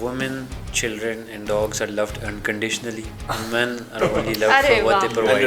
women, children and dogs are loved unconditionally and men are only loved for what they provide.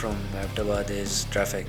from Ahmedabad is traffic.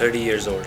30 years old,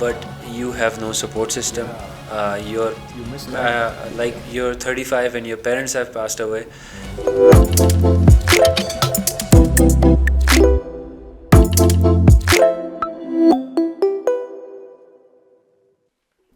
but you have no support system. Like you're 35 and your parents have passed away.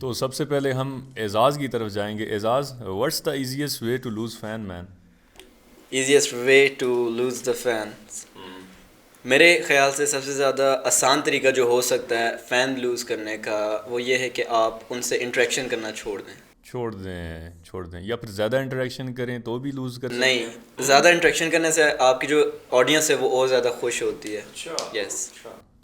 تو سب سے پہلے ہم اعزاز کی طرف جائیں گے. اعزاز, what's the easiest way to lose fan man? easiest way to lose the fans. میرے خیال سے سب سے زیادہ آسان طریقہ جو ہو سکتا ہے فین لوز کرنے کا وہ یہ ہے کہ آپ ان سے انٹریکشن کرنا چھوڑ دیں یا پھر زیادہ انٹریکشن کریں تو بھی لوز کریں. نہیں, زیادہ انٹریکشن کرنے سے آپ کی جو آڈینس ہے وہ اور زیادہ خوش ہوتی ہے. یس,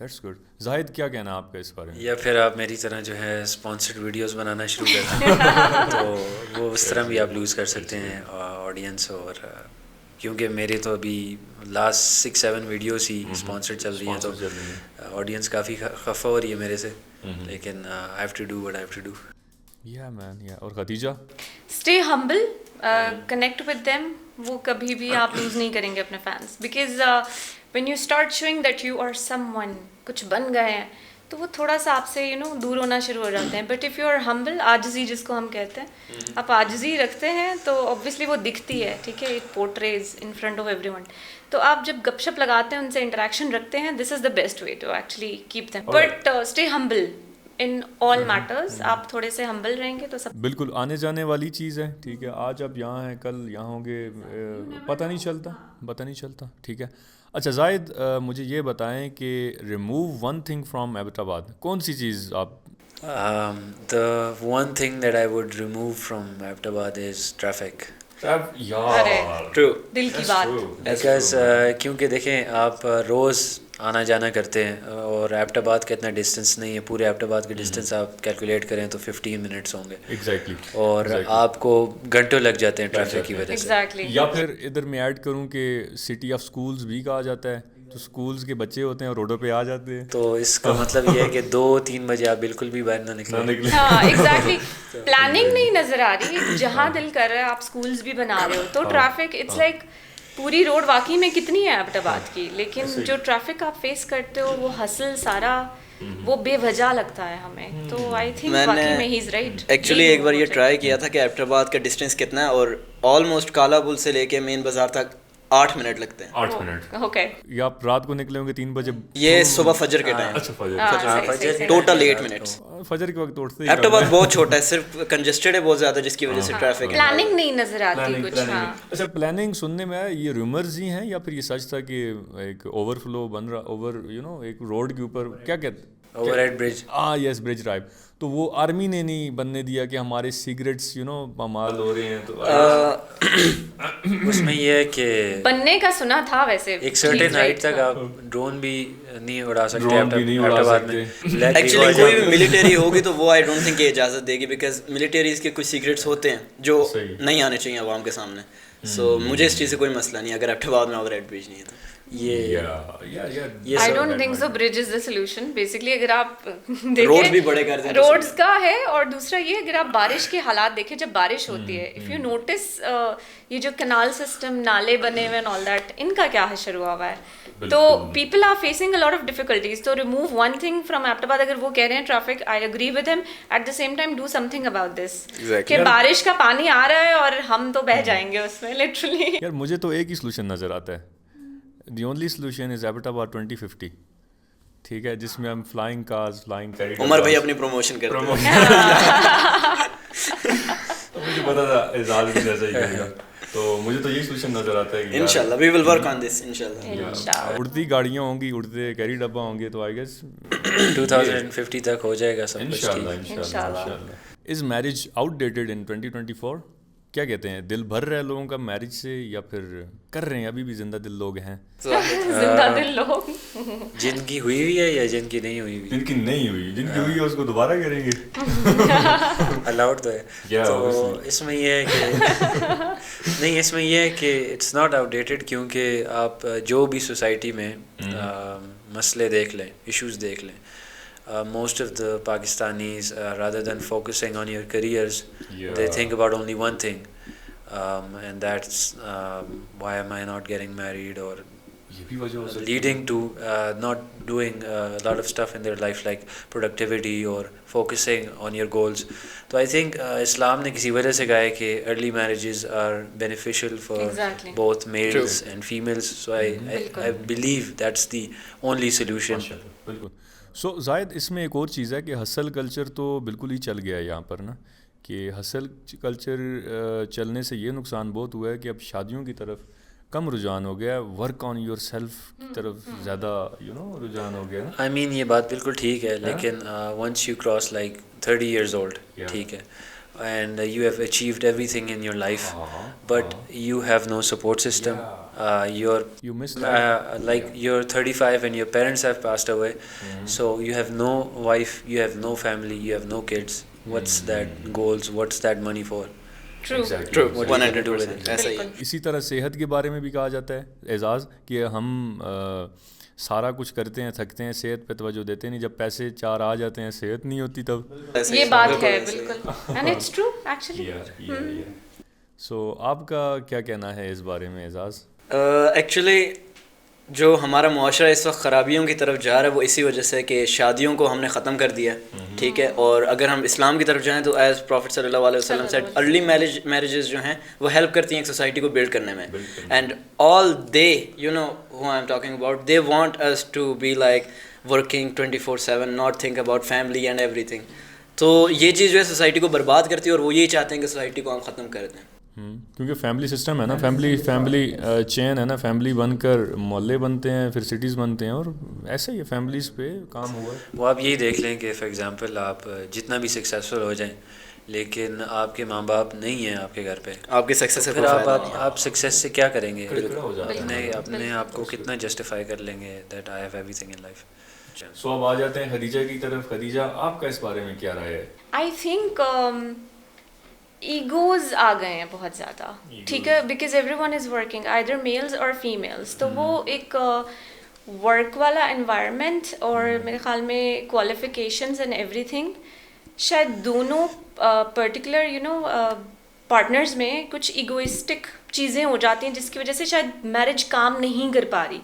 دیٹس گڈ. زاہد کیا کہنا آپ کا اس بارے میں؟ یا پھر آپ میری طرح جو ہے اسپانسرڈ ویڈیوز بنانا شروع کر دیں تو وہ اس طرح بھی آپ لوز کر سکتے ہیں آڈینس. اور کیونکہ میرے تو ابھی لاسٹ 6-7 ویڈیوز ہی اسپانسرڈ چل رہی ہیں تو آڈینس کافی خفا ہو رہی ہے میرے سے, لیکن I have to do what I have to do. Yeah man, yeah. اور Khadija, stay humble, connect with them. وہ کبھی بھی آپ لوز نہیں کریں گے اپنے fans, because when you start showing that you are someone, کچھ بن گئے ہیں, تو وہ تھوڑا سا آپ سے دور ہونا شروع ہو جاتے ہیں. بٹ اف یو آر ہمبل, عاجزی جس کو ہم کہتے ہیں, آپ عاجزی رکھتے ہیں تو obviously وہ دکھتی ہے, ٹھیک ہے, it portrays in front of every one. تو آپ جب گپ شپ لگاتے ہیں, ان سے انٹریکشن رکھتے ہیں, this is the best way to actually keep them. But stay humble in all matters. آپ تھوڑے سے ہمبل رہیں گے تو سب بالکل آنے جانے والی چیز ہے. ٹھیک ہے, آج آپ یہاں ہیں, کل یہاں ہوں گے, پتہ نہیں چلتا. ٹھیک ہے. اچھا زاہد, مجھے یہ بتائیں کہ ریموو ون تھنگ فرام ایبٹاباد, کون سی چیز آپ؟ The one thing that I would remove from Ahmedabad is traffic. True. دل کی بات. Because کیونکہ دیکھیں آپ روز آنا جانا کرتے ہیں اور ایبٹاباد کا اتنا ڈسٹینس نہیں ہے. پورے ایبٹاباد کے ڈسٹینس آپ کیلکولیٹ کریں تو 15 منٹس ہوں گے. ایگزیکٹلی. اور آپ کو گھنٹوں لگ جاتے ہیں ٹریفک کی وجہ سے. یا پھر ادھر میں ایڈ کروں کہ سٹی آف سکولز بھی کہا جاتا ہے, تو سکولز کے بچے ہوتے ہیں اور روڈوں پہ آ جاتے ہیں. تو اس کا مطلب یہ ہے کہ 2-3 بجے آپ بالکل بھی باہر نہ نکلیں. ہاں ایگزیکٹلی, پلاننگ نہیں نظر آ رہی. جہاں دل کر رہا ہے آپ سکولز بھی بنا رہے ہو, تو ٹریفک اٹس لائک پوری روڈ واقعی میں کتنی ہے ایبٹاباد کی, لیکن جو ٹریفک آپ فیس کرتے ہو وہ ہسل سارا وہ بے وجہ لگتا ہے ہمیں. تو آئی تھنک واقعی میں ہی از رائٹ. ایکچولی ایک بار یہ ٹرائی کیا تھا کہ ایبٹاباد کا ڈسٹینس کتنا ہے اور آلموسٹ کالا پل سے لے کے مین بازار تک 8 منٹ لگتے ہیں. 8 منٹ. اوکے. یا آپ رات کو نکلے ہوں گے 3 بجے. یہ صبح فجر کے ٹائم. اچھا فجر. Total 8 minutes. فجر کے وقت اٹھتے ایبٹ آباد بہت چھوٹا ہے, صرف کنجسٹڈ ہے بہت زیادہ, جس کی وجہ سے ٹریفک ہے. پلاننگ نہیں نظر آتی کچھ. ہاں اچھا پلاننگ سننے میں آیا یہ ریومرز ہی ہیں یا پھر یہ سچ تھا کہ ایک اوور فلو بن رہا, اوور یو نو ایک روڈ کے اوپر کیا کہتے اوور ہیڈ برج. یس برج رائٹ. تو وہ آرمی نے نہیں بننے دیا کہ ہمارے سگریٹس یو نو پامال ہو رہے ہیں, تو اس میں یہ ہے کہ بننے کا سنا تھا ویسے ایک سرٹن ہائٹ تک آپ ڈرون بھی نہیں اڑا سکتے. ڈرون بھی نہیں اڑا سکتے. ایکچولی کوئی بھی ملٹری ہوگی تو وہ آئی ڈونٹ تھنک یہ اجازت دے گی, بیکاز ملٹریز کے کچھ سیکریٹس ہوتے ہیں جو نہیں آنے چاہیے عوام کے سامنے. سو مجھے اس چیز سے کوئی مسئلہ نہیں اگر ایبٹ آباد میں اوور ہیڈ برج نہیں ہے تو. I don't think so bridge is the solution. Basically اگر آپ روڈ بھی بڑے کر دیں, روڈز کا ہے, اور دوسرا یہ اگر آپ بارش کے حالات دیکھیں, جب بارش ہوتی ہے, if you notice یہ جو کنال سسٹم, نالے بنے ہوئے and all that, ان کا کیا حشر ہوا ہوا ہے, تو people are facing a lot of difficulties. تو remove one thing from Abbottabad, اگر وہ کہہ رہے ہیں traffic, I agree with him. At the same time do something about this. کہ بارش کا پانی آ رہا ہے اور ہم تو بہہ جائیں گے اس میں literally. یار مجھے تو ایک ہی سلوشن نظر آتا ہے. The only solution is Abbottabad 2050, ٹھیک ہے, جس میں ہم flying cars, flying carrier. Umar بھائی اپنی پروموشن کرتے ہیں. مجھے پتا تھا اعزاز بھی ایسا ہی کرے گا, تو مجھے تو یہی سلوشن نظر آتا ہے کہ انشاءاللہ وی ول ورک آن دس. انشاءاللہ اڑتی گاڑیاں ہوں گی, اڑتے کیری ڈبہ ہوں گے, تو آئی گیس 2050 تک ہو جائے گا سب کچھ. انشاءاللہ. از میرج آؤٹ ڈیٹڈ ان 2024؟ کیا کہتے ہیں, دل بھر رہا ہے لوگوں کا میرج سے, یا پھر کر رہے ہیں ابھی بھی زندہ دل لوگ ہیں؟ زندہ دل لوگ جن کی ہوئی ہوئی ہے یا جن کی نہیں ہوئی ہوئی؟ جن کی نہیں ہوئی, جن کی ہوئی ہے اس کو دوبارہ کریں گے, الاؤڈ تو ہے. تو اس میں یہ ہے کہ نہیں, اس میں یہ ہے کہ اٹس ناٹ آؤٹ ڈیٹڈ, کیونکہ آپ جو بھی سوسائٹی میں مسئلے دیکھ لیں, ایشوز دیکھ لیں, most of the Pakistanis, rather than focusing on your careers, they think about only one thing, and that's why am I not getting married, or leading to not doing a lot of stuff in their life like productivity or focusing on your goals. So I think Islam نے کسی وجہ سے کہا ہے کہ early marriages are beneficial for both males and females, so I believe that's the only solution. بالکل. سو زائد اس میں ایک اور چیز ہے کہ ہسل کلچر تو بالکل ہی چل گیا ہے یہاں پر نا, کہ ہسل کلچر چلنے سے یہ نقصان بہت ہوا ہے کہ اب شادیوں کی طرف کم رجحان ہو گیا ہے, ورک آن یور سیلف کی طرف زیادہ یو نو رجحان ہو گیا. آئی مین یہ بات بالکل ٹھیک ہے, لیکن once you cross like 30 years old, ٹھیک ہے, and you have achieved everything in your life, but you have no support system. You miss like you're 35 and your parents have passed away, so you have no wife, you have no family, you have no kids. What's that goals, what's that money for? True. 100% ایسا ہی. اسی طرح صحت کے بارے میں بھی کہا جاتا ہے اعزاز, کہ ہم سارا کچھ کرتے ہیں, تھکتے ہیں, صحت پہ توجہ دیتے نہیں, جب پیسے 4 آ جاتے ہیں صحت نہیں ہوتی تب. یہ بات ہے بالکل, and it's true actually. سو آپ کا کیا کہنا ہے اس بارے میں اعزاز؟ ایکچولی جو ہمارا معاشرہ اس وقت خرابیوں کی طرف جا رہا ہے وہ اسی وجہ سے کہ شادیوں کو ہم نے ختم کر دیا, ٹھیک ہے, اور اگر ہم اسلام کی طرف جائیں تو ایز پروفٹ صلی اللہ علیہ وسلم سیڈ, ارلی میرجز جو ہیں وہ ہیلپ کرتی ہیں ایک سوسائٹی کو بلڈ کرنے میں, and all they you know who I am talking about, they want us to be like working 24/7, not think about family and everything. تو یہ چیز جو ہے سوسائٹی کو برباد کرتی ہے, اور وہ یہی چاہتے ہیں کہ سوسائٹی کو ہم ختم کر دیں. کیونکہ فیملی سسٹم ہے نا, فیملی چین ہے نا, فیملی بن کر محلے بنتے ہیں, پھر سٹیز بنتے ہیں, اور ایسا ہی ہے فیملیز پہ کام ہوا ہے. وہ آپ یہی دیکھ لیں کہ فار ایگزامپل آپ جتنا بھی سکسیزفل ہو جائیں, لیکن آپ کے ماں باپ نہیں ہیں آپ کے گھر پہ, آپ کی سکسیس سے پھر آپ سکسیس سے کیا کریں گے, اپنے آپ کو کتنا جسٹیفائی کر لیں گے that I have everything in life. So اب آ جاتے ہیں خدیجہ کی طرف. خدیجہ آپ کا اس بارے میں کیا رائے ہے؟ آئی تھنک ایگوز آ گئے ہیں بہت زیادہ, ٹھیک ہے, because everyone is working either males اور فیمیلس, تو وہ ایک ورک والا انوائرمنٹ اور میرے خیال میں کوالیفیکیشنز اینڈ ایوری تھنگ, شاید دونوں پرٹیکولر یو نو پارٹنرز میں کچھ ایگوئسٹک چیزیں ہو جاتی ہیں جس کی وجہ سے شاید میرج کام نہیں کر پا رہی,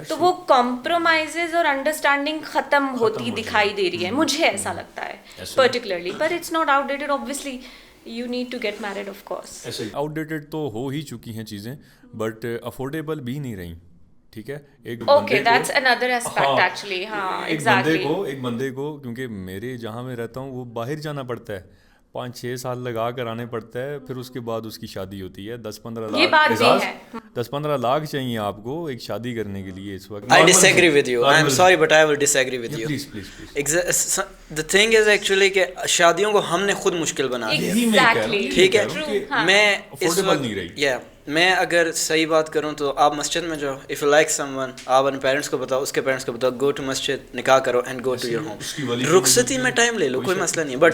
تو وہ کمپرومائزز اور انڈرسٹینڈنگ ختم ہوتی دکھائی دے رہی ہے, مجھے ایسا لگتا ہے پرٹیکولرلی. پر it's not outdated, obviously you need to get married of course. ایسے آؤٹ ڈیٹڈ تو ہو ہی چکی ہیں چیزیں بٹ افورڈیبل بھی نہیں رہیں, ٹھیک ہے. ایک Okay, that's another aspect actually. ہاں exactly. ایک بندے کو کیونکہ میرے جہاں میں رہتا ہوں وہ باہر جانا پڑتا ہے, 5-6 سال لگا کر آنے پڑتا ہے, پھر اس کے بعد اس کی شادی ہوتی ہے. 10-15 لاکھ چاہیے آپ کو ایک شادی کرنے کے لیے اس وقت. I disagree with you. I'm sorry but I will disagree with you. Please. The thing is actually کہ شادیوں کو ہم نے خود مشکل بنا دیا. Exactly. ٹھیک ہے, ہاں. میں اس افورڈیبل وقت نہیں رہی. میں اگر صحیح بات کروں تو آپ مسجد میں جاؤ, if you like some one, آپ اپنے پیرنٹس کو بتاؤ, اس کے پیرنٹس کو بتاؤ, گو ٹو مسجد, نکاح کرو and go to your home. رخصتی میں ٹائم لے لو, کوئی مسئلہ نہیں, but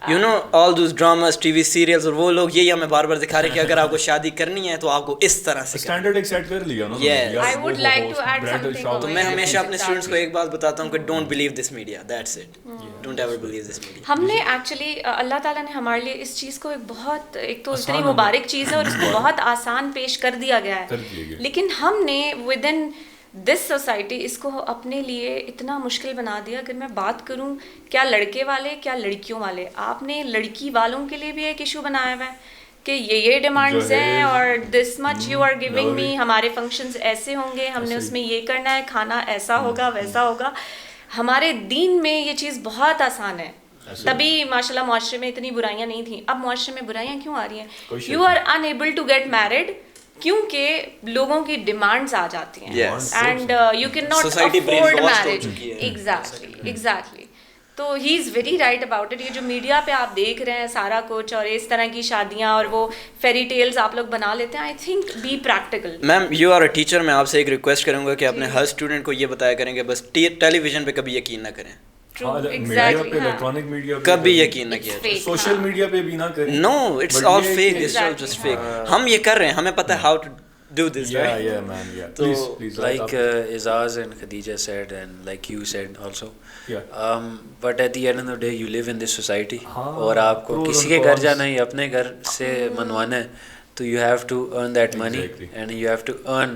you know all those dramas, T V serials, اور وہ لوگ یہی ہمیں بار بار دکھا رہے کہ اگر آپ کو شادی کرنی ہے تو آپ کو اس طرح سے اسٹینڈرڈ ایک سیٹ کر لیا نا. I would like to add something. تو میں ہمیشہ اپنے اسٹوڈنٹس کو ایک بات بتاتا ہوں کہ don't believe this media, that's it, don't ever believe this media. ہم نے ایکچولی اللہ تعالیٰ نے ہمارے لیے اس چیز کو ایک بہت, ایک تو اتنی مبارک چیز ہے اور اس کو بہت آسان پیش کر دیا گیا ہے, لیکن ہم نے ود ان دس سوسائٹی اس کو اپنے لیے اتنا مشکل بنا دیا. اگر میں بات کروں کیا لڑکے والے کیا لڑکیوں والے, آپ نے لڑکی والوں کے لیے بھی ایک ایشو بنایا ہوا ہے کہ یہ ڈیمانڈز ہیں اور this much you are giving me, ہمارے فنکشنز ایسے ہوں گے, ہم نے اس میں یہ کرنا ہے, کھانا ایسا ہوگا ویسا ہوگا. ہمارے دین میں یہ چیز بہت آسان ہے, تبھی ماشاء اللہ معاشرے میں اتنی برائیاں نہیں تھیں. اب معاشرے میں برائیاں کیوں آ رہی ہیں؟ You are unable to get married کیونکہ لوگوں کی ڈیمانڈز آ جاتی ہیں and you can not afford marriage. Exactly. تو he is very right about it. یہ جو میڈیا پہ آپ دیکھ رہے ہیں سارا کچھ اور اس طرح کی شادیاں اور وہ فیری ٹیلز آپ لوگ بنا لیتے ہیں, I think be practical. Ma'am you are a teacher, میں آپ سے ایک ریکویسٹ کروں گا کہ اپنے ہر اسٹوڈنٹ کو یہ بتایا کریں کہ بس ٹیلی ویژن پہ کبھی یقین نہ کریں, الیکٹرانک میڈیا کبھی یقین نہ کیا, سوشل میڈیا پہ بھی نہ کریں. No it's all fake, it's all just fake. ہم یہ کر رہے ہیں, ہمیں پتہ ہے how to do this, right? Yeah man, yeah. Please like Izaz and Khadija said and like you said also, but at the end of the day you live in this society اور آپ کو کسی کے گھر جانا ہے, اپنے گھر سے منوانا ہے, تو you have to earn that money and you have to earn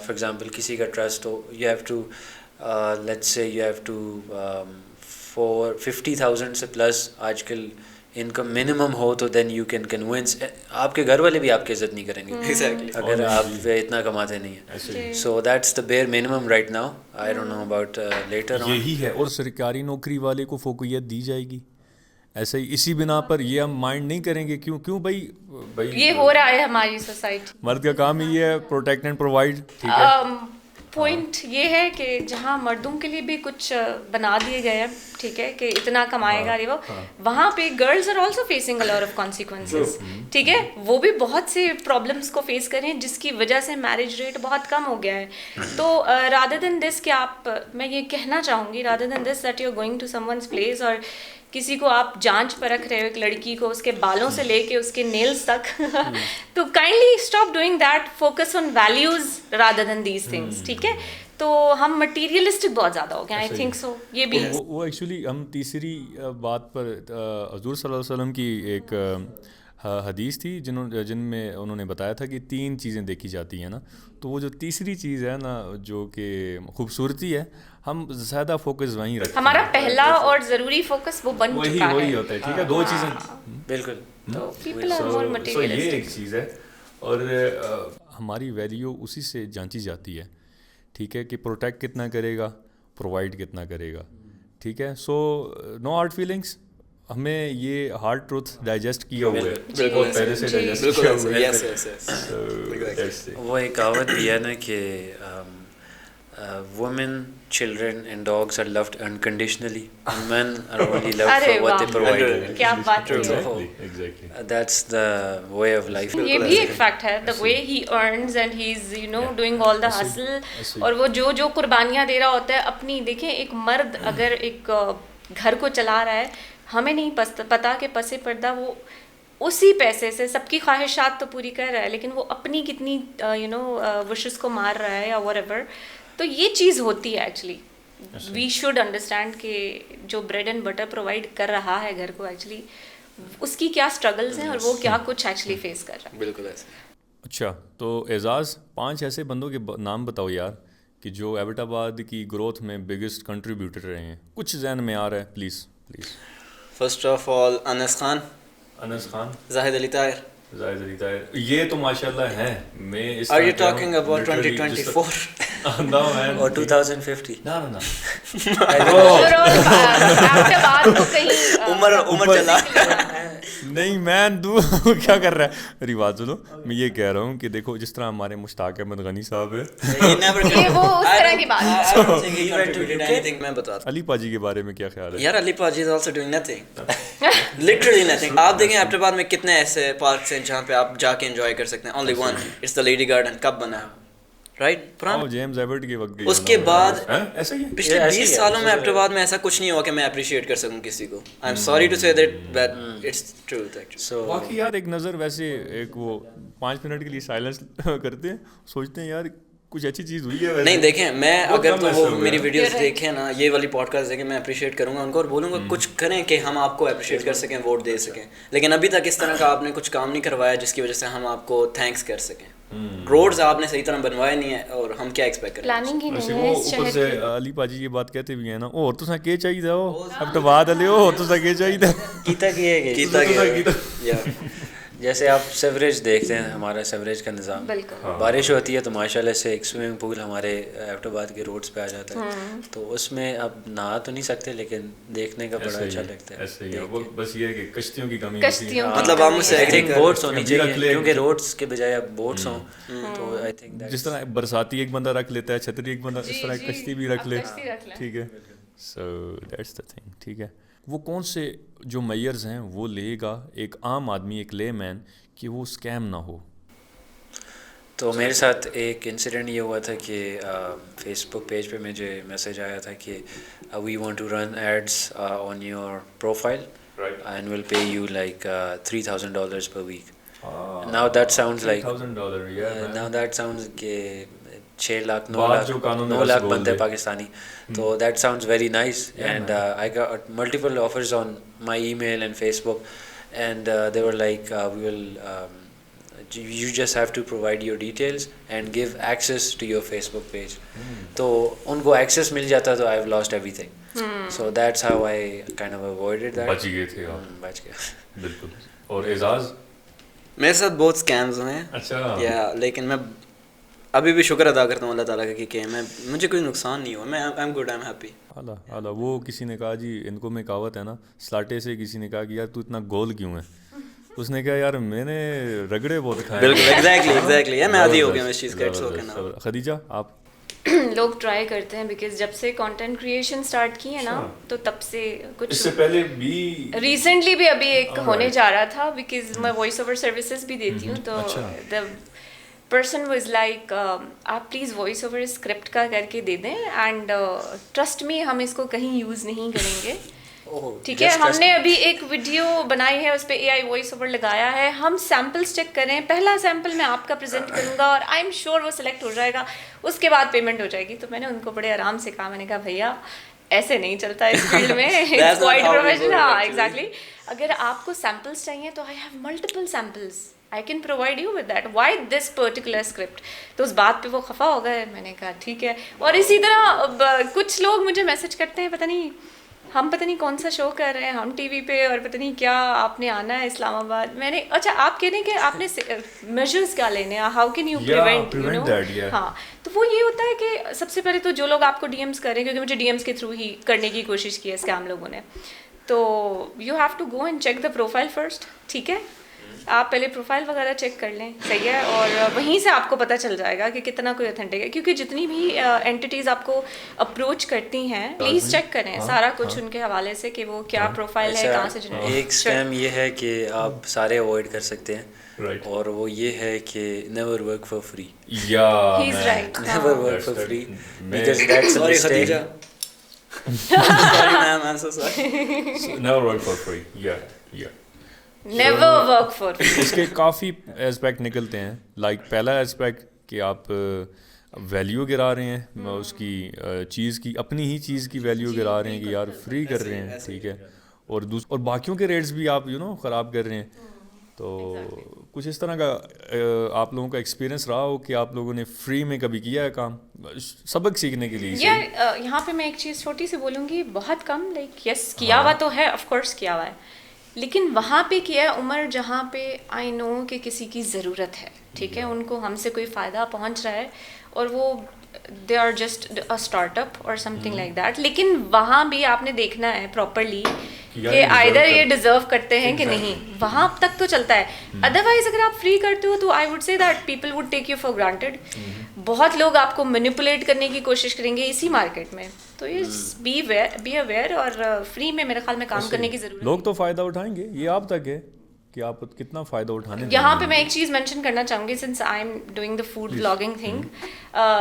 for example کسی کا trust who, you have to let's say you have to for 50,000 سے پلس آج کل انکم منیمم ہو تو دین یو کین کنونس, آپ کے گھر والے بھی آپ کی عزت نہیں کریں گے اگر آپ اتنا کماتے نہیں ہیں. So that's the bare minimum right now. I don't know about later on. یہی ہے, اور سرکاری نوکری والے کو فوقیت دی جائے گی ایسے ہی, اسی بنا پر یہ ہم مائنڈ نہیں کریں گے. کیوں بھائی یہ ہو رہا ہے ہماری سوسائٹی. مرد کا کام ہی یہ ہے پروٹیکٹ اینڈ پرووائڈ, ٹھیک ہے. پوائنٹ یہ ہے کہ جہاں مردوں کے لیے بھی کچھ بنا دیے گئے ہیں, ٹھیک ہے, کہ اتنا کمائے گا وہ, وہاں پہ girls are also facing a lot of consequences, ٹھیک ہے, وہ بھی بہت سے پرابلمس کو فیس کریں جس کی وجہ سے میرج ریٹ بہت کم ہو گیا ہے. تو رادر دین دس کہ آپ, میں یہ کہنا چاہوں گی rather than this that you are going to someone's place اور کسی کو آپ جانچ پرکھ رہے ہو ایک لڑکی کو اس کے بالوں سے لے کے اس کے نیلز تک, تو kindly stop doing that, focus on values rather than these things, ٹھیک ہے. تو ہم مٹیریلسٹک بہت زیادہ ہو گئے, آئی تھنک سو. یہ بھی وہ ایکچولی ہم تیسری بات پر حضور صلی اللہ علیہ وسلم کی ایک حدیث تھی جن میں انہوں نے بتایا تھا کہ 3 چیزیں دیکھی جاتی ہیں نا, تو وہ جو تیسری چیز ہے نا جو کہ خوبصورتی ہے, ہم زیادہ فوکس وہیں رکھتے ہیں. ہمارا پہلا اور ضروری فوکس وہ بن چکا ہے, وہی ہوتا ہے, ٹھیک ہے. 2 چیزیں بالکل, تو پیپل آر مور مٹیریلسٹک. یہ ایک چیز ہے, اور ہماری ویلیو اسی سے جانچی جاتی ہے, ٹھیک ہے, کہ پروٹیکٹ کتنا کرے گا, پرووائڈ کتنا کرے گا, ٹھیک ہے. سو نو ہارڈ فیلنگس, ہمیں یہ ہارڈ ٹروتھ ڈائجسٹ کیا ہوا ہے, پہلے سے ڈائجسٹ کیا ہوا ہے. وہ ایک کہاوت بھی ہے نا کہ women, children and dogs are loved unconditionally and men are only loved for what they provide. کیا بات ہے, that's the way of life. یہ بھی ایک فیکٹ ہے, the way he earns and he's you know doing all the hustle, اور وہ جو قربانیاں دے رہا ہوتا ہے اپنی. دیکھیں ایک مرد اگر ایک گھر کو چلا رہا ہے, ہمیں نہیں پتا کہ پس پردہ وہ اسی پیسے سے سب کی خواہشات تو پوری کر رہا ہے, لیکن وہ اپنی کتنی یو نو وشز کو مار رہا ہے یا whatever. تو یہ چیز ہوتی ہے ایکچولی. وی شوڈ انڈرسٹینڈ کہ جو بریڈ اینڈ بٹر پرووائڈ کر رہا ہے گھر کو, ایکچولی اس کی کیا اسٹرگلز ہیں اور وہ کیا کچھ ایکچولی فیس کر رہا ہے. بالکل ایسے. اچھا, تو اعزاز 5 ایسے بندوں کے نام بتاؤ یار کہ جو ایبٹ آباد کی گروتھ میں بگیسٹ کنٹریبیوٹر رہے ہیں. کچھ ذہن میں آ رہا ہے, پلیز. فرسٹ آف آل انس خان, انس خان, زاہد علی طاہر. زاہد علی طاہر, یہ تو ماشاءاللہ ہیں. میں اس Are you talking about 2024? No man. اور 2050. No. بعد کو کہیں عمر چلا. نہیں مین تو کیا کر رہا ہے, میری بات سنو. میں یہ کہہ رہا ہوں کہ دیکھو جس طرح ہمارے مشتاق احمد غنی صاحب ہے, یہ وہ اس طرح کی بات ہے. میں بتاتا علی پاجی کے بارے میں کیا خیال ہے؟ یار, علی پاجی is also doing nothing, literally nothing. آپ دیکھیں ایبٹ آباد میں کتنے ایسے پارکس ہیں جہاں پہ آپ جا کے انجوائے کر سکتے ہیں. Only one, it's the lady garden. کب بنا ہے؟ رائٹ, پرانا جیمز ایبٹ کے وقت. اس کے بعد ایسا ہی پچھلے 20 سالوں میں ایبٹ آباد میں ایسا کچھ نہیں ہوا کہ میں اپریشیٹ کر سکوں کسی کو. I am sorry to say that but it's truth actually. باقی یار ایک نظر ویسے ایک وہ 5 منٹ کے لیے سائلنس کرتے ہیں, سوچتے ہیں یار کچھ اچھی چیز ہوئی ہے. نہیں دیکھیں, میں اگر تو وہ میری ویڈیوز دیکھیں نا, یہ والی پوڈ کاسٹ دیکھیں, میں اپریشیٹ کروں گا ان کو اور بولوں گا کچھ کریں کہ ہم آپ کو اپریشیٹ کر سکیں, ووٹ دے سکیں. لیکن ابھی تک اس طرح کا آپ نے کچھ کام نہیں کروایا جس کی وجہ سے ہم آپ کو تھینکس کر سکیں. روڈز آپ نے صحیح طرح بنوائے نہیں ہیں, اور ہم کیا ایکسپیکٹ کریں. پلاننگ ہی نہیں ہے وہ اس اوپر شہر سے علی پاجی یہ بات کہتے بھی ہیں نا, اور تو سا کے چاہیے ہو اب تو بعد علی ہو تو سا کے چاہیے کیتا کیتا گیا. جیسے آپ سیوریج دیکھتے ہیں, ہمارا سیوریج کا نظام, بالکل بارش ہوتی ہے تو ماشاءاللہ سے ایک سوئمنگ پول ہمارے ایبٹ آباد کے روڈز پہ آ جاتا ہے, تو اس میں اب نہا تو نہیں سکتے لیکن دیکنے کا بڑا اچھا لگتا ہے. ایسے ہی وہ بس یہ ہے کہ کشتیوں کی کمی کشتیوں مطلب آپ مجھ سے آئی تھنک بوٹس ہونی چاہیے, کیونکہ روڈس کے بجائے اب بوٹس ہوں, تو آئی تھنک جس طرح برساتی ایک بندہ رکھ لیتا ہے, چھتری ایک بندہ, اس طرح کشتی بھی رکھ لے. ٹھیک ہے, سو دیٹس دا تھنگ. ٹھیک ہے, وہ کون سے جو میئرز ہیں وہ لے گا ایک عام آدمی, ایک لے مین, کہ وہ اسکیم نہ ہو؟ تو میرے ساتھ ایک انسیڈنٹ یہ ہوا تھا کہ فیس بک پیج پہ مجھے میسیج آیا تھا کہ we want to run ads on your profile and will pay you like $3,000 per week. Now that sounds like now that sounds کہ 6 لاکھ 9 لاکھ بنتے ہیں پاکستانی, تو that sounds very nice. And I got multiple offers on my email and Facebook, and they were like we will you just have to provide your details and give access to your Facebook page. تو ان کو access مل جاتا تو I've lost everything. So that's how I kind of avoided that. بچ گئے تھے آپ. بچ گیا بالکل. اور اعزاز میرے ساتھ بہت اسکیمز ہوئے ہیں. اچھا. یا لیکن میں ابھی بھی شکر ادا کرتا ہوں اللہ تعالیٰ کا کہ مجھے کوئی نقصان نہیں ہوا. میں I am good, I am happy. اعلیٰ. وہ کسی نے کہا جی, ان کو میں کہاوت ہے نا, سلاٹے سے کسی نے کہا کہ یار تو اتنا گول کیوں ہے, اس نے کہا یار میں نے رگڑے بہت کھائے. بالکل ایگزیکٹلی میں عادی ہو گیا میں اس چیز کا. اٹس اوکے نا. خدیجہ آپ؟ لوگ ٹرائی کرتے ہیں بیکاز جب سے کانٹینٹ کریشن اسٹارٹ کی ہے نا, تو تب سے کچھ اس سے پہلے بھی ریسنٹلی بھی ابھی ایک ہونے جا رہا تھا, بیکاز میں وائس اوور سروسز بھی دیتی ہوں. تو دا پرسن واز لائک آپ پلیز وائس اوور اسکرپٹ کا کر کے دے دیں, اینڈ ٹرسٹ می ہم اس کو کہیں یوز نہیں کریں گے. ٹھیک ہے, ہم نے ابھی ایک ویڈیو بنائی ہے, اس پہ اے آئی وائس اوور لگایا ہے. ہم سیمپلس چیک کریں, پہلا سیمپل میں آپ کا پریزنٹ کروں گا اور آئی ایم شیور وہ سلیکٹ ہو جائے گا, اس کے بعد پیمنٹ ہو جائے گی. تو میں نے ان کو بڑے آرام سے کہا, میں نے کہا بھیا ایسے نہیں چلتا اس فیلڈ میں, اٹس کوائٹ پروفیشنل. ہاں ایگزیکٹلی. اگر آپ کو سیمپلس چاہیے تو I have multiple samples, I can provide you with that. Why this particular script? تو اس بات پہ وہ خفا ہو گئے. میں نے کہا ٹھیک ہے. اور اسی طرح کچھ لوگ مجھے میسج کرتے ہیں, پتہ نہیں ہم پتہ نہیں کون سا شو کر رہے ہیں ہم ٹی وی پہ, اور پتہ نہیں کیا آپ نے آنا ہے اسلام آباد. میں نے اچھا آپ کہہ رہے ہیں کہ آپ نے میجرس کیا لینے ہیں, how can you prevent you know. ہاں, تو وہ یہ ہوتا ہے کہ سب سے پہلے تو جو لوگ آپ کو ڈی ایمس کر رہے ہیں, کیونکہ مجھے ڈی ایمس کے تھرو ہی کرنے کی کوشش کی ہے اسکیم لوگوں نے, تو you have to go and check the profile first. ٹھیک ہے, آپ پہلے پروفائل وغیرہ چیک کر لیں, صحیح ہے, اور وہیں سے آپ کو پتہ چل جائے گا کہ کتنا کوئی اوتھینٹک ہے. کیونکہ جتنی بھی اینٹیز آپ کو اپروچ کرتی ہیں, پلیز چیک کریں سارا کچھ ان کے حوالے سے کہ وہ کیا پروفائل ہے, کہاں سے جنریٹ. ایک اسکیم یہ ہے کہ آپ سارے اوائڈ کر سکتے ہیں, اور وہ یہ ہے کہ never work for free. He is right, never work for free, because that's sorry Khadija. never work for free. Never work for. اس کے کافی اسپیکٹ نکلتے ہیں. لائک پہلا اسپیکٹ کہ آپ ویلیو گرا رہے ہیں اس کی چیز کی, اپنی ہی چیز کی ویلیو گرا رہے ہیں کہ یار فری کر رہے ہیں. ٹھیک ہے, اور باقیوں کے ریٹس بھی آپ خراب کر رہے ہیں. تو کچھ اس طرح کا آپ لوگوں کا ایکسپیرینس رہا ہو کہ آپ لوگوں نے فری میں کبھی کیا ہے کام سبق سیکھنے کے لیے؟ یہاں پہ میں ایک چیز چھوٹی سی بولوں گی, بہت کم, لائک یس کیا ہوا تو ہے, آف کورس کیا ہوا ہے, لیکن وہاں پہ کیا ہے عمر جہاں پہ آئی نو کہ کسی کی ضرورت ہے, ٹھیک ہے, ان کو ہم سے کوئی فائدہ پہنچ رہا ہے اور وہ they are just a startup اور سم تھنگ لائک دیٹ, لیکن وہاں بھی آپ نے دیکھنا ہے پراپرلی کہ آئدر یہ ڈیزرو کرتے ہیں کہ نہیں, وہاں تک تو چلتا ہے. ادروائز اگر آپ فری کرتے ہو تو آئی وڈ سے that people would take you for granted. بہت لوگ آپ کو مینیپولیٹ کرنے کی کوشش کریں گے اسی مارکیٹ میں, تو بی اویئر اور فری میں میرے خیال میں کام کرنے کی ضرورت. لوگ تو فائدہ اٹھائیں گے, یہ آپ تک ہے کہ آپ کتنا فائدہ اٹھانے دیں. یہاں پہ میں ایک چیز مینشن کرنا چاہوں گی, since I am doing the food blogging thing.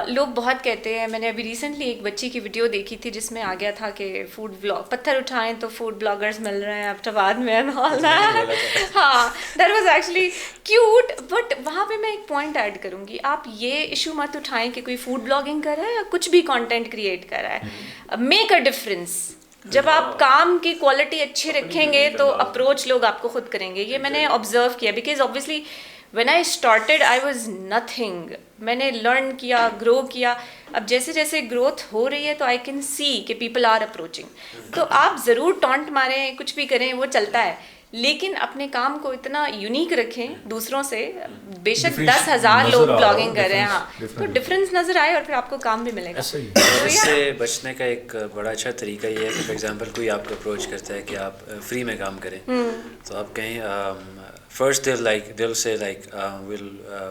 لوگ بہت کہتے ہیں, میں نے ابھی ریسنٹلی ایک بچی کی ویڈیو دیکھی تھی جس میں آ گیا تھا کہ فوڈ بلاگ پتھر اٹھائیں تو فوڈ بلاگرز مل رہے ہیں ایبٹ آباد میں, ہاں that was actually cute. But وہاں پہ میں ایک پوائنٹ ایڈ کروں گی, آپ یہ ایشو مت اٹھائیں کہ کوئی فوڈ بلاگنگ کر رہا ہے یا کچھ بھی کانٹینٹ کریٹ کر رہا ہے. Make a difference. جب آپ کام کی کوالٹی اچھی رکھیں گے تو اپروچ لوگ آپ کو خود کریں گے. یہ میں نے آبزرو کیا, because obviously when I started I was nothing. میں نے لرن کیا, گرو کیا. اب جیسے جیسے گروتھ ہو رہی ہے تو آئی کین سی کہ پیپل آر اپروچنگ. تو آپ ضرور ٹونٹ ماریں, کچھ بھی کریں, وہ چلتا ہے, لیکن اپنے کام کو اتنا یونیک رکھیں دوسروں سے. بے شک 10,000 لوگ بلاگنگ کر رہے ہیں, ہاں, تو ڈفرینس نظر آئے اور پھر آپ کو کام بھی ملے گا. اس سے بچنے کا ایک بڑا اچھا طریقہ یہ ہے کہ فار ایگزامپل کوئی آپ کو اپروچ کرتا ہے کہ آپ فری میں کام کریں, تو آپ کہیں first they'll say like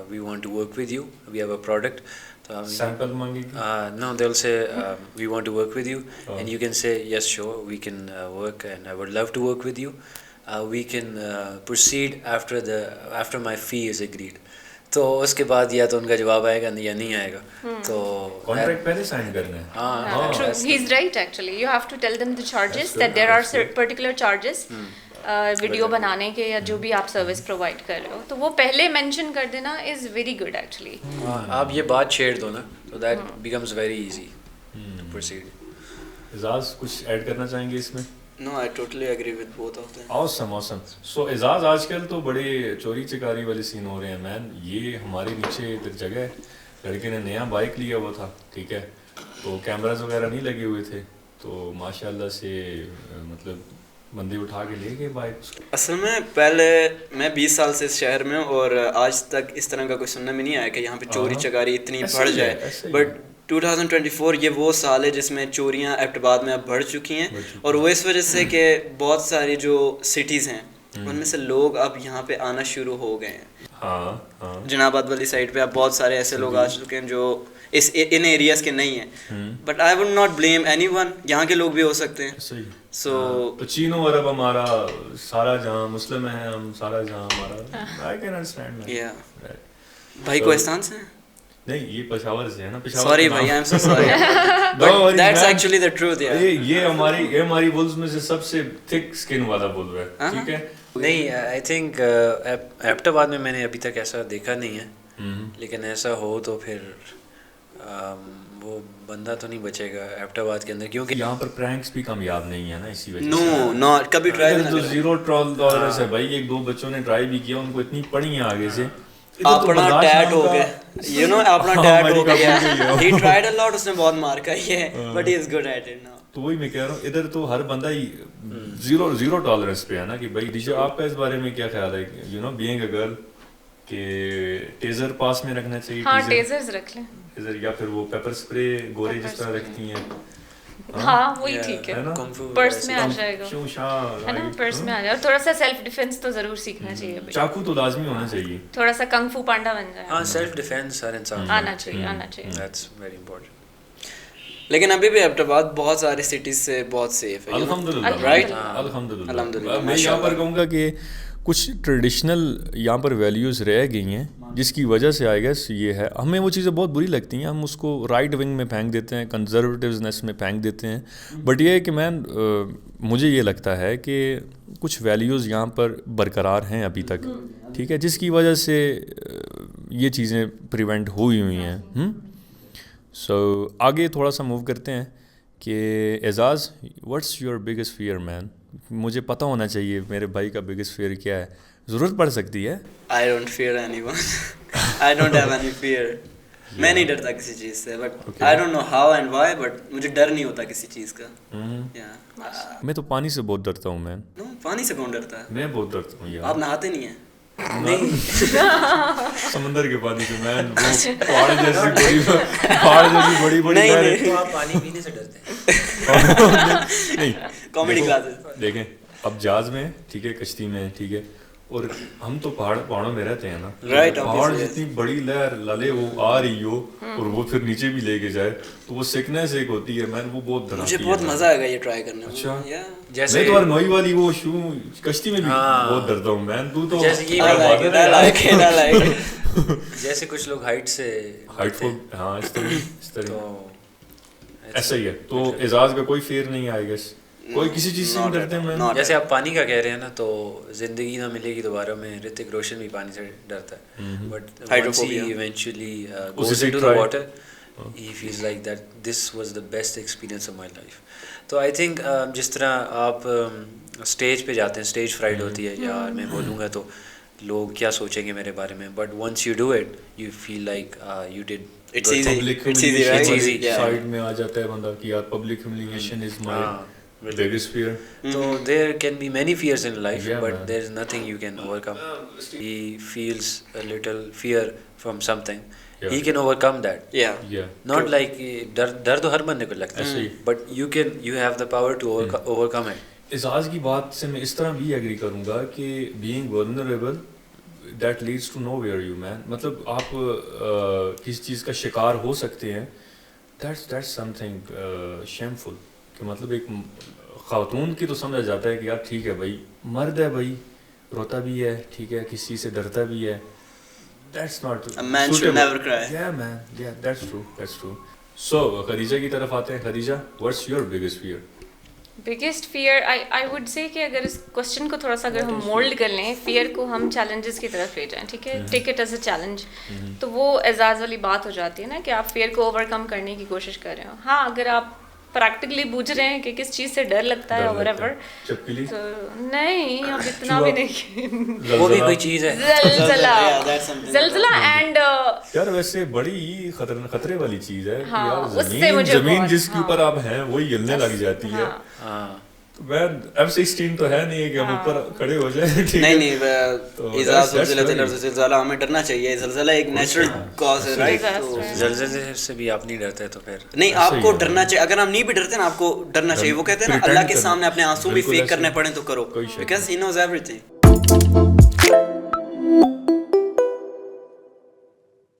we want to work with you, we have a product. Sample مانگے No, they'll say we want to work with you, and you can say yes, sure, we can work and I would love to work with you. We can proceed after my fee is agreed. تو اس کے بعد یا تو ان کا جواب آئے گا یا نہیں آئے گا, تو کانٹریکٹ پہلے سائن کرنا ہے. ہاں True, he's right actually. You have to tell them the charges, that there are particular charges video بنانے کے یا جو بھی آپ سروس پرووائڈ کر رہے ہو, تو وہ پہلے مینشن کر دینا از ویری گڈ ایکچولی. آپ یہ بات چھیڑ دو نا, تو that becomes very easy to proceed. Aizaz کچھ ایڈ کرنا چاہیں گے اس میں؟ No, I totally agree with both of them. Awesome. So اعزاز آج کل تو بڑے چوری چکاری والے سین ہو رہے ہیں مین. یہ ہمارے نیچے ادھر جگہ ہے, لڑکے نے نیا بائک لیا ہوا تھا, ٹھیک ہے, تو کیمراز وغیرہ نہیں لگے ہوئے تھے, تو ماشاء اللہ سے مطلب بندے اٹھا کے لے گئے بائک. اصل میں پہلے میں 20 سال سے اس شہر میں ہوں اور آج تک اس طرح کا کوئی سننا میں نہیں آیا کہ یہاں پہ چوری چکاری اتنی بڑھ جائے. بٹ 2024 یہ وہ سال ہے جس میں چوریاں ایبٹ آباد میں اب بڑھ چکی ہیں, اور وہ اس وجہ سے کہ بہت ساری جو سٹیز ہیں ان میں سے لوگ اب یہاں پہ آنا شروع ہو گئے ہیں. جناب آباد والی سائڈ پہ اب بہت سارے ایسے لوگ آ چکے ہیں جو ان ایریاز کے نہیں ہیں. But I would not blame any one, یہاں کے لوگ بھی ہو سکتے ہیں. سو چینو عرب ہمارا سارا جہاں, مسلم ہیں ہم سارا جہاں ہمارا. I can understand. بھائی کوہستان سے نہیں, یہ پشاور سے ہے نا. سوری بھائی, I am so sorry, but that's actually the truth. یہ ہماری بولز میں سے سب سے تھک اسکن والا بول رہا ہے, ٹھیک ہے. نہیں, آئی تھنک ایبٹ آباد میں نے ابھی تک ایسا دیکھا نہیں ہے, لیکن ایسا ہو تو پھر وہ بندہ تو نہیں بچے گا ایبٹ آباد کے اندر, کیونکہ یہاں پر پرینکس بھی کامیاب نہیں ہے نا اسی وجہ سے. نو ناٹ کبھی ٹرائی تو زیرو ٹالرنس ہے بھائی. ایک دو بچوں نے ٹرائی بھی کیا, ان کو اتنی پڑی ہیں آگے سے, اپنا ڈیڈ ہو گیا, یو نو اپنا ڈیڈ ہو گیا. ہی ٹرائیڈ اے لاٹ, اس نے بہت مار کھائی ہے, but he is good at it now. تو وہی میں کہہ رہا ہوں, ادھر تو ہر بندہ ہی زیرو ٹالرنس پہ ہے نا. کہ بھائی ڈیجے آپ کا اس بارے میں کیا خیال ہے, you know being a girl, کہ ٹیزر پاس میں رکھنا چاہیے؟ ہاں, ٹیزرز رکھ لیں, یا پھر وہ پیپر اسپرے گورے جس طرح رکھتی ہیں, ہاں وہی ٹھیک ہے, پرس میں آ جائے گا, ہے نا, پرس میں آ جائے. اور تھوڑا سا سیلف ڈیفینس تو ضرور سیکھنا چاہیے, چاقو تو لازمی ہونا چاہیے, تھوڑا سا کنگ فو پانڈا بن جائے. ہاں, سیلف ڈیفینس ہر انسان آنا چاہیے. That's very important. لیکن ابھی بھی ایبٹ آباد بہت ساری سٹیز سے بہت سیف ہے. الحمدللہ, رائٹ, الحمدللہ. میں یہاں پر کہوں گا کہ کچھ ٹریڈیشنل یہاں پر ویلیوز رہ گئی ہیں, جس کی وجہ سے آئی گیس یہ ہے. ہمیں وہ چیزیں بہت بری لگتی ہیں, ہم اس کو رائٹ ونگ میں پھینک دیتے ہیں, کنزرویٹیونیس میں پھینک دیتے ہیں. بٹ یہ ہے کہ مجھے یہ لگتا ہے کہ کچھ ویلیوز یہاں پر برقرار ہیں ابھی تک, ٹھیک ہے, جس کی وجہ سے یہ چیزیں پریونٹ ہوئی ہیں. سو آگے تھوڑا سا موو کرتے ہیں کہ اعزاز, واٹس یور بگیسٹ فیئر مین؟ مجھے پتہ ہونا چاہیے میرے بھائی کا بگیسٹ فیئر کیا ہے, ضرورت پڑ سکتی ہے. I don't fear anyone. I don't have any fear. میں نہیں ڈرتا کسی چیز سے, but I don't know how and why, but مجھے ڈر نہیں ہوتا کسی چیز کا. میں تو پانی سے بہت ڈرتا ہوں مین. پانی سے کون ڈرتا ہے؟ میں بہت ڈرتا ہوں یار. آپ نہاتے نہیں ہیں؟ سمندر کے پانی سے مین, وہ پہاڑ جیسی بڑی بڑی نہیں, آپ پانی پینے سے ڈرتے ہیں؟ نہیں, کامیڈی کلاسز. دیکھیں اب جہاز میں ٹھیک ہے, کشتی میں ٹھیک ہے, اور ہم تو پہاڑوں میں رہتے ہیں نا, پہاڑ جتنی بڑی لہر لالے وہ آ رہی ہو اور وہ پھر نیچے بھی لے کے جائے تو وہ سکنس ایک ہوتی ہے مین, وہ بہت ڈراتی ہے. مجھے بہت مزہ آئے گا یہ ٹرائی کرنے میں. اچھا, جیسے میں تو اور نوئی والی وہ کشتی میں بھی بہت ڈرتا ہوں مین. تو جیسے کچھ لوگ ہائٹ سے ہاں اس طرح ایسا ہی ہے. تو اعزاز کا کوئی فیئر نہیں آئے گا, کوئی کسی چیز سے نہیں ڈرتے ہیں. جیسے آپ پانی کا کہہ رہے ہیں نا, تو زندگی نہ ملے گی دوبارہ میں رتک روشن بھی پانی سے ڈرتا ہے, but once he eventually goes into the water he feels like that this was the best experience of my life. تو I think جس طرح آپ اسٹیج پہ جاتے ہیں, اسٹیج فرائڈ ہوتی ہے, یار میں بولوں گا تو لوگ کیا سوچیں گے میرے بارے میں, but once you do it you feel like you did. It's easy. Side میں آ جاتا ہے بندہ کہ یار public humiliation is my biggest fear. So there can be many fears in life, but there is nothing you can overcome. He feels a little fear from something. He can overcome that. Not like ڈر تو ہر بندے کو لگتا ہے, but you have the power to overcome it. اعزاز کی بات سے میں اس طرح بھی ایگری کروں گا کہ being vulnerable that leads to nowhere you man. مطلب آپ کسی چیز کا شکار ہو سکتے ہیں, that's something shameful. کہ مطلب ایک خاتون کی تو سمجھا جاتا ہے کہ یار ٹھیک ہے بھائی, مرد ہے بھائی, روتا بھی ہے ٹھیک ہے, کسی سے ڈرتا بھی ہے. That's not a man should never cry. Yeah man, yeah, that's true. So Khadija کی طرف آتے ہیں. Khadija, what's your biggest fear? Biggest fear I would say کہ اگر اس کوشچن کو تھوڑا سا اگر ہم مولڈ کر لیں, فیئر کو ہم چیلنجز کی طرف لے جائیں, ٹھیک ہے, take it as a challenge, تو وہ اعزاز والی بات ہو جاتی ہے نا کہ آپ فیئر کو اوور کم کرنے کی کوشش کر رہے ہو. ہاں اگر آپ پریکٹیکلی بوجھ رہے ہیں کہ کس چیز سے ڈر لگتا ہے اور ایور, تو نہیں اب اتنا بھی نہیں. وہ بھی کوئی چیز ہے, زلزلہ اینڈ یار ویسے بڑی خطرے والی چیز ہے کہ یار زمین جس کے اوپر آپ ہیں وہی ہلنے لگ جاتی ہے. مین F-16 تو ہے نہیں کہ ہم اوپر کھڑے ہو جائیں. نہیں زلزلہ ہمیں ڈرنا چاہیے. زلزلہ ایک نیچرل کاز ہے, رائٹ. زلزلے سے بھی آپ نہیں ڈرتے تو پھر نہیں, آپ کو ڈرنا چاہیے. اگر ہم نہیں بھی ڈرتے نا, آپ کو ڈرنا چاہیے. وہ کہتے ہیں نا اللہ کے سامنے اپنے آنسو بھی فیک کرنے پڑیں تو کرو, because he knows every thing.